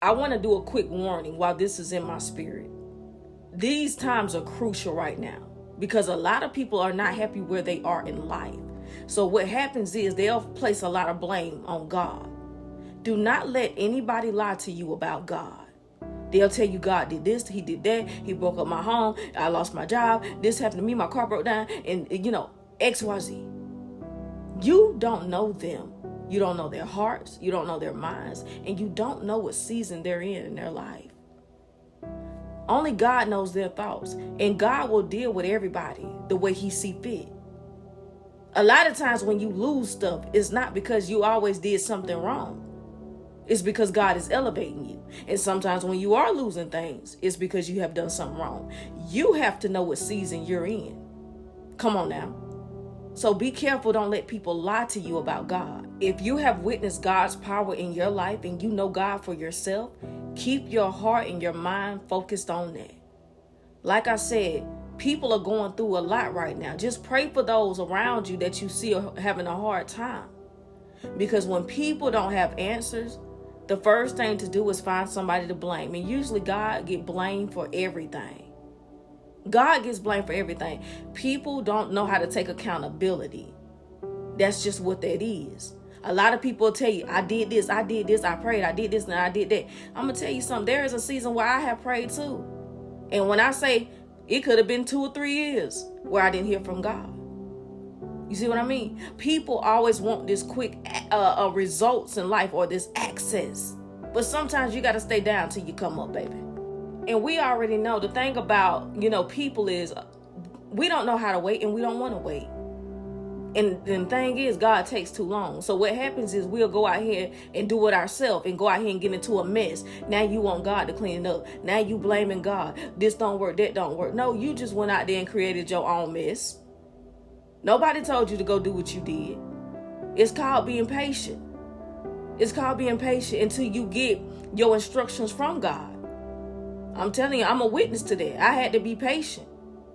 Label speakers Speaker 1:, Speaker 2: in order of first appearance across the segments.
Speaker 1: I want to do a quick warning while this is in my spirit. These times are crucial right now because a lot of people are not happy where they are in life. So what happens is they'll place a lot of blame on God. Do not let anybody lie to you about God. They'll tell you God did this, he did that, he broke up my home, I lost my job, this happened to me, my car broke down, and XYZ. You don't know them. You don't know their hearts, you don't know their minds, and you don't know what season they're in their life. Only God knows their thoughts, and God will deal with everybody the way he see fit. A lot of times when you lose stuff, it's not because you always did something wrong. It's because God is elevating you. And sometimes when you are losing things, it's because you have done something wrong. You have to know what season you're in. Come on now. So be careful. Don't let people lie to you about God. If you have witnessed God's power in your life and you know God for yourself, keep your heart and your mind focused on that. Like I said, people are going through a lot right now. Just pray for those around you that you see are having a hard time. Because when people don't have answers, the first thing to do is find somebody to blame. And usually God gets blamed for everything. God gets blamed for everything. People don't know how to take accountability. That's just what that is. A lot of people will tell you, I did this, I prayed, I did this, and I did that. I'm going to tell you something. There is a season where I have prayed too. And when I say it could have been 2 or 3 years where I didn't hear from God. You see what I mean? People always want this quick results in life or this access. But sometimes you got to stay down till you come up, baby. And we already know the thing about, people is we don't know how to wait and we don't want to wait. And the thing is, God takes too long. So what happens is we'll go out here and do it ourselves and go out here and get into a mess. Now you want God to clean it up. Now you blaming God. This don't work, that don't work. No, you just went out there and created your own mess. Nobody told you to go do what you did. It's called being patient. It's called being patient until you get your instructions from God. I'm telling you, I'm a witness to that. I had to be patient.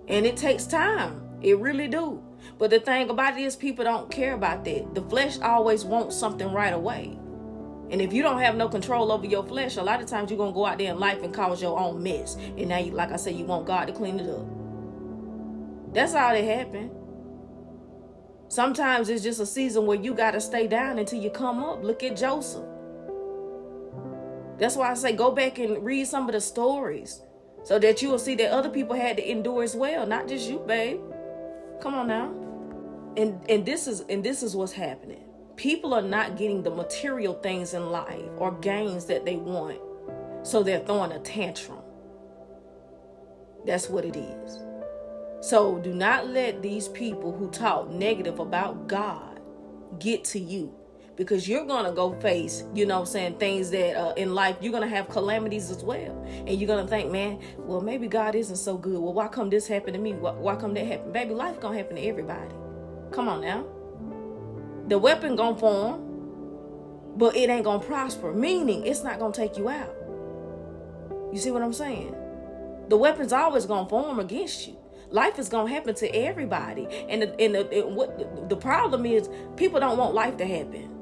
Speaker 1: And it takes time. It really do. But the thing about it is people don't care about that. The flesh always wants something right away. And if you don't have no control over your flesh, a lot of times you're going to go out there in life and cause your own mess. And now, like I said, you want God to clean it up. That's all that happened. Sometimes it's just a season where you got to stay down until you come up. Look at Joseph. That's why I say go back and read some of the stories so that you will see that other people had to endure as well, not just you, babe. Come on now. And this is what's happening. People are not getting the material things in life or gains that they want, so they're throwing a tantrum. That's what it is. So do not let these people who talk negative about God get to you, because you're going to go face, things that in life, you're going to have calamities as well. And you're going to think, man, well, maybe God isn't so good. Well, why come this happened to me? Why come that happened? Baby, life going to happen to everybody. Come on now. The weapon going to form, but it ain't going to prosper, meaning it's not going to take you out. You see what I'm saying? The weapon's always going to form against you. Life is going to happen to everybody. And the problem is people don't want life to happen.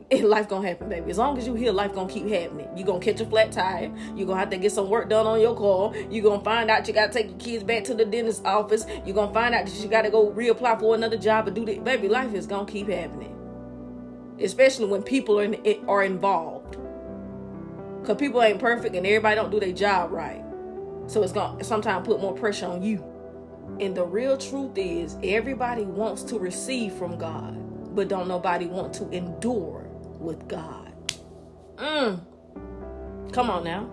Speaker 1: And life going to happen, baby. As long as you here, life going to keep happening. You're going to catch a flat tire. You're going to have to get some work done on your car. You're going to find out you got to take your kids back to the dentist's office. You're going to find out that you got to go reapply for another job and do that. Baby, life is going to keep happening. Especially when people are involved. Because people ain't perfect and everybody don't do their job right. So it's going to sometimes put more pressure on you. And the real truth is everybody wants to receive from God, but don't nobody want to endure with God. Come on now.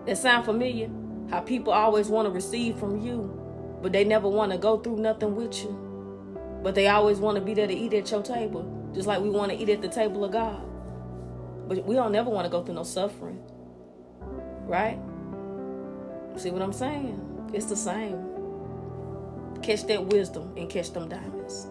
Speaker 1: That sound familiar? How people always want to receive from you, but they never want to go through nothing with you. But they always want to be there to eat at your table, just like we want to eat at the table of God. But we don't never want to go through no suffering. Right? See what I'm saying? It's the same. Catch that wisdom and catch them diamonds.